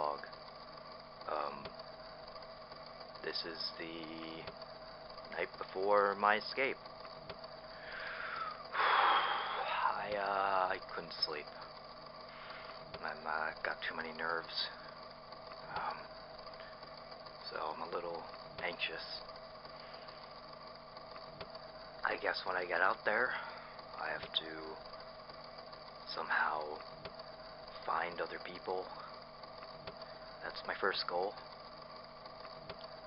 log. This is the night before my escape. I couldn't sleep. I got too many nerves. So I'm a little anxious. I guess when I get out there, I have to somehow find other people. That's my first goal.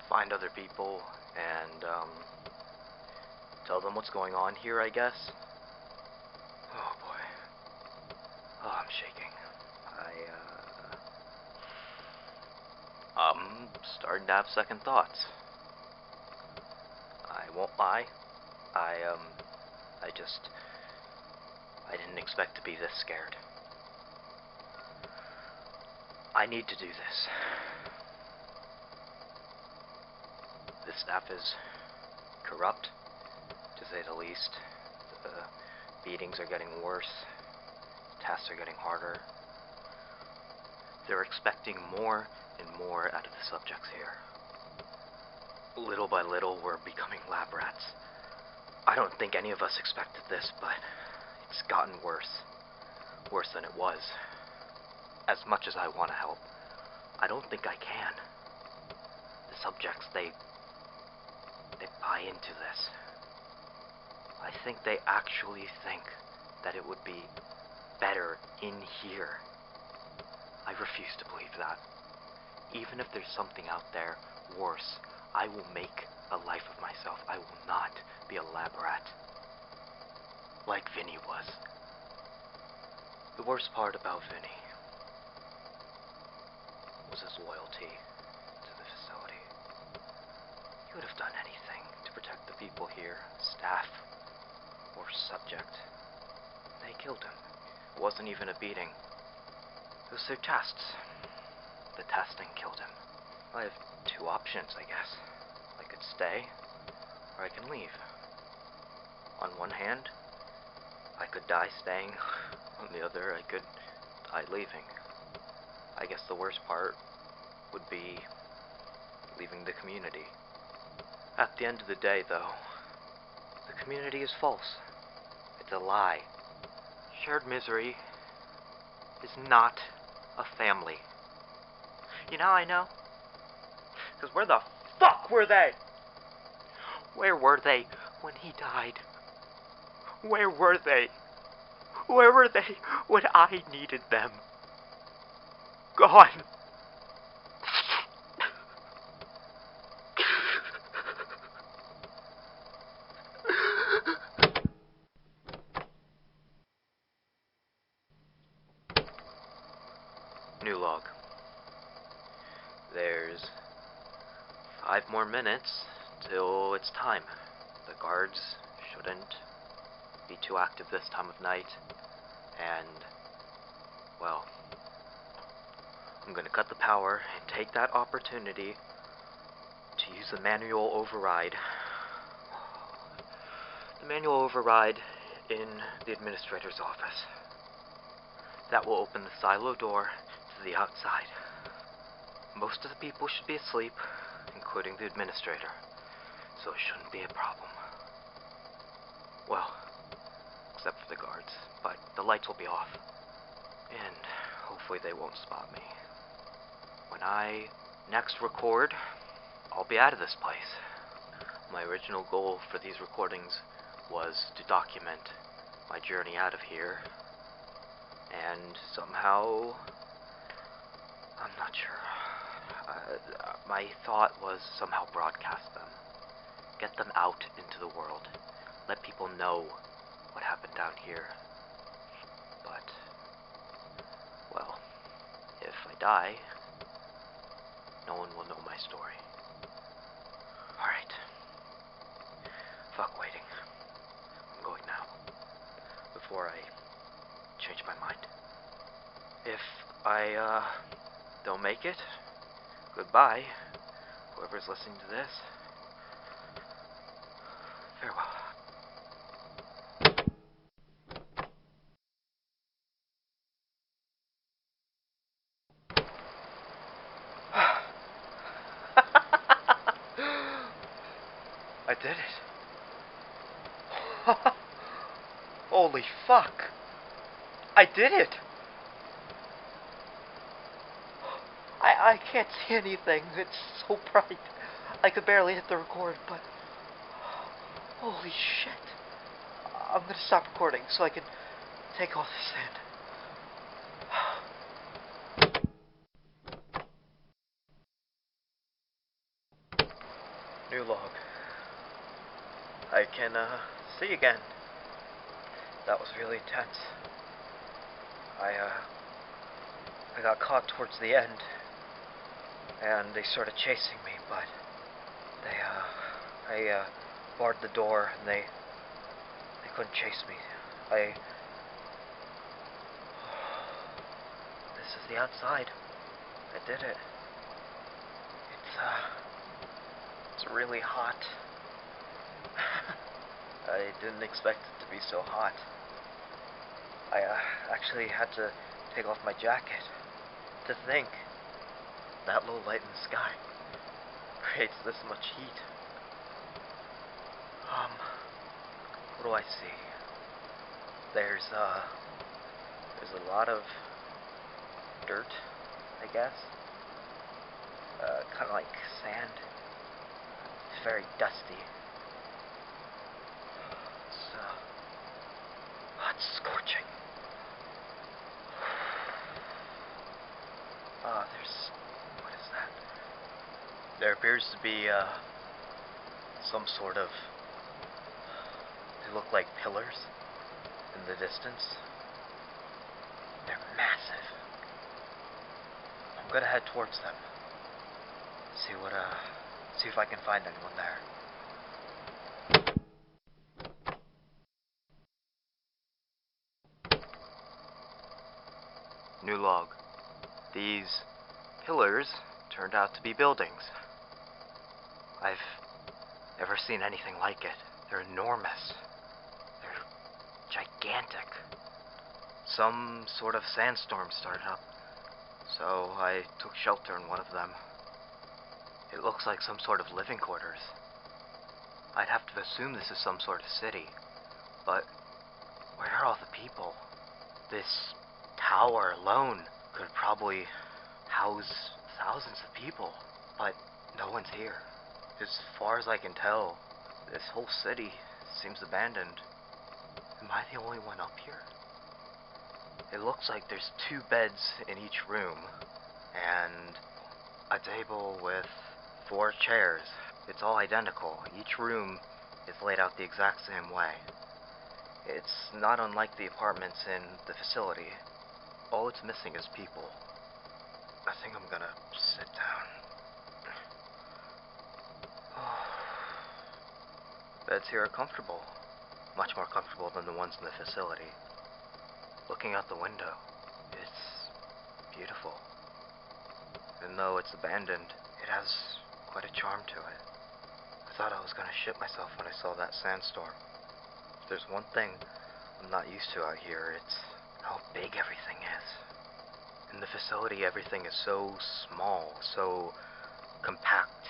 Find other people and tell them what's going on here, I guess. Oh boy. Oh, I'm shaking. I'm starting to have second thoughts. I won't lie. I didn't expect to be this scared. I need to do this. The staff is corrupt, to say the least. The beatings are getting worse. Tests are getting harder. They're expecting more and more out of the subjects here. Little by little, we're becoming lab rats. I don't think any of us expected this, but it's gotten worse. Worse than it was. As much as I want to help, I don't think I can. The subjects, they buy into this. I think they actually think that it would be better in here. I refuse to believe that. Even if there's something out there worse, I will make a life of myself. I will not be a lab rat. Like Vinny was. The worst part about Vinny was his loyalty to the facility. He would have done anything to protect the people here, staff, or subject. They killed him. It wasn't even a beating. It was their tests. The testing killed him. I have two options, I guess. I could stay, or I can leave. On one hand, I could die staying. On the other, I could die leaving. I guess the worst part would be leaving the community. At the end of the day, though, the community is false. It's a lie. Shared misery is not a family. You know how I know? Because where the fuck were they? Where were they when he died? Where were they? Where were they when I needed them? Gone. New log. There's 5 more minutes till it's time. The guards shouldn't be too active this time of night. And, well, I'm gonna cut the power and take that opportunity to use the manual override. The manual override in the administrator's office. That will open the silo door to the outside. Most of the people should be asleep, including the administrator, so it shouldn't be a problem. Well, except for the guards, but the lights will be off. And hopefully they won't spot me. When I next record, I'll be out of this place. My original goal for these recordings was to document my journey out of here, and somehow, I'm not sure. My thought was somehow broadcast them. Get them out into the world. Let people know what happened down here. But, well, if I die, no one will know my story. Alright. Fuck waiting. I'm going now. Before I change my mind. If I, don't make it, goodbye, whoever's listening to this. Farewell. Holy fuck! I did it! I can't see anything. It's so bright. I could barely hit the record, but... Holy shit. I'm gonna stop recording so I can take all this in. New log. I can, see again. That was really intense. I got caught towards the end, and they started chasing me, but I barred the door, and they couldn't chase me. This is the outside. I did it. It's really hot. I didn't expect it to be so hot. I actually had to take off my jacket. To think that low light in the sky creates this much heat. What do I see? There's a lot of dirt, I guess. Kind of like sand. It's very dusty. It's scorching. What is that? There appears to be, some sort of, they look like pillars in the distance. They're massive. I'm gonna head towards them. See if I can find anyone there. New log. These pillars turned out to be buildings. I've never seen anything like it. They're enormous. They're gigantic. Some sort of sandstorm started up, so I took shelter in one of them. It looks like some sort of living quarters. I'd have to assume this is some sort of city, but where are all the people? This tower alone could probably house thousands of people, but no one's here. As far as I can tell, this whole city seems abandoned. Am I the only one up here? It looks like there's 2 beds in each room, and a table with 4 chairs. It's all identical. Each room is laid out the exact same way. It's not unlike the apartments in the facility. All it's missing is people. I think I'm gonna sit down. The beds here are comfortable. Much more comfortable than the ones in the facility. Looking out the window, it's beautiful. Even though it's abandoned, it has quite a charm to it. I thought I was gonna shit myself when I saw that sandstorm. If there's one thing I'm not used to out here, it's how big everything is. In the facility, everything is so small, so compact.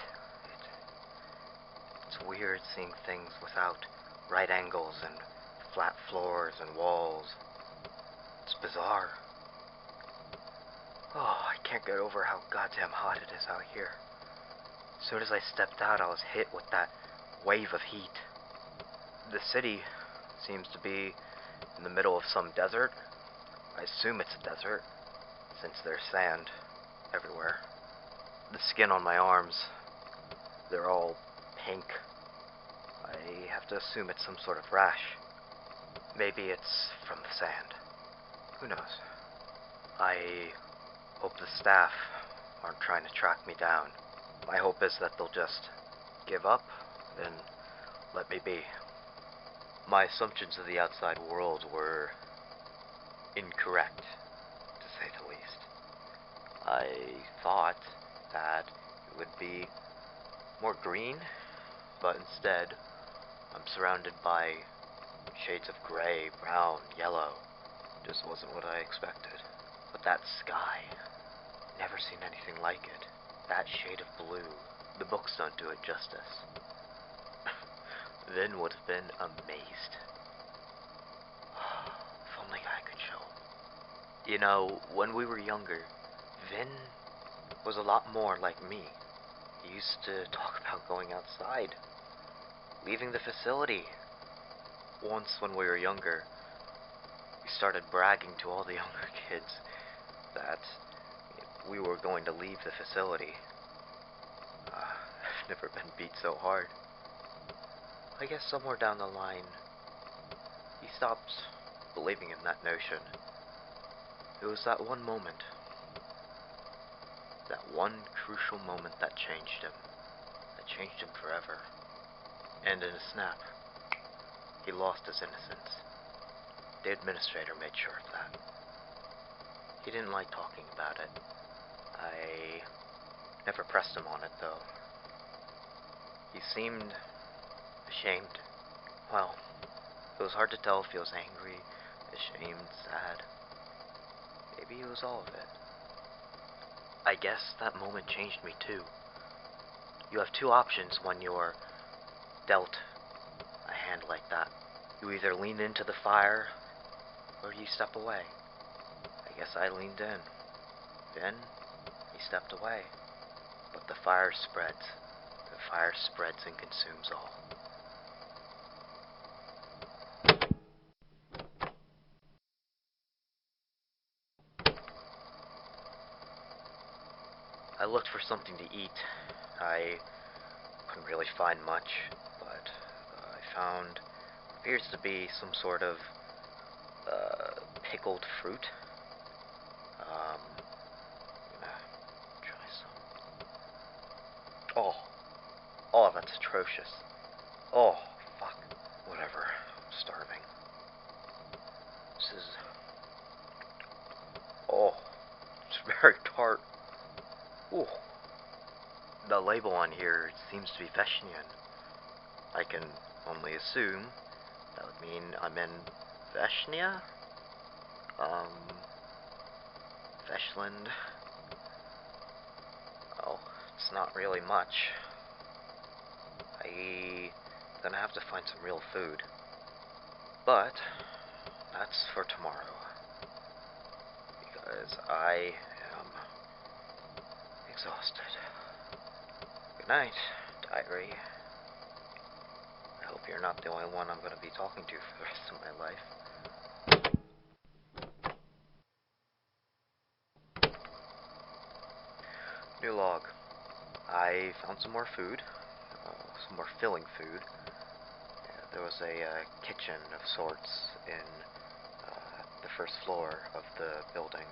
It's weird seeing things without right angles and flat floors and walls. It's bizarre. Oh, I can't get over how goddamn hot it is out here. As soon as I stepped out, I was hit with that wave of heat. The city seems to be in the middle of some desert. I assume it's a desert, since there's sand everywhere. The skin on my arms, they're all pink. I have to assume it's some sort of rash. Maybe it's from the sand. Who knows? I hope the staff aren't trying to track me down. My hope is that they'll just give up and let me be. My assumptions of the outside world were incorrect, to say the least. I thought that it would be more green, but instead I'm surrounded by shades of gray, brown, yellow. Just wasn't what I expected. But that sky, never seen anything like it. That shade of blue, the books don't do it justice. Vin would have been amazed. You know, when we were younger, Vin was a lot more like me. He used to talk about going outside, leaving the facility. Once, when we were younger, we started bragging to all the younger kids that we were going to leave the facility. I've never been beat so hard. I guess somewhere down the line, he stopped believing in that notion. It was that one moment, that one crucial moment that changed him forever. And in a snap, he lost his innocence. The administrator made sure of that. He didn't like talking about it. I never pressed him on it, though. He seemed ashamed. Well, it was hard to tell if he was angry, ashamed, sad. Maybe it was all of it. I guess that moment changed me too. You have two options when you're dealt a hand like that. You either lean into the fire, or you step away. I guess I leaned in. Then, he stepped away. But the fire spreads. The fire spreads and consumes all. I looked for something to eat. I couldn't really find much, but I found what appears to be some sort of pickled fruit. I'm gonna try some. Oh, that's atrocious. Oh, fuck. Whatever. I'm starving. This is. Oh, it's very tart. Ooh. The label on here seems to be Veshnian. I can only assume that would mean I'm in Veshnia? Veshland? Well, it's not really much. I'm gonna have to find some real food. But that's for tomorrow. Because I am exhausted. Good night, diary. I hope you're not the only one I'm going to be talking to for the rest of my life. New log. I found some more food. Some more filling food. There was a kitchen of sorts in the first floor of the building.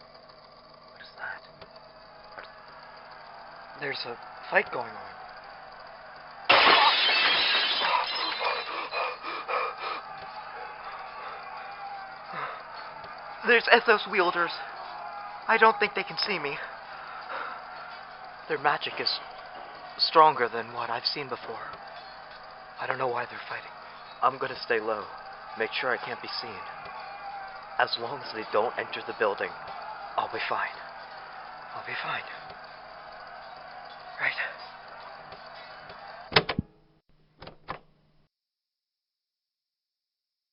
What is that? There's a fight going on. There's Ethos wielders. I don't think they can see me. Their magic is stronger than what I've seen before. I don't know why they're fighting. I'm gonna stay low. Make sure I can't be seen. As long as they don't enter the building, I'll be fine. I'll be fine.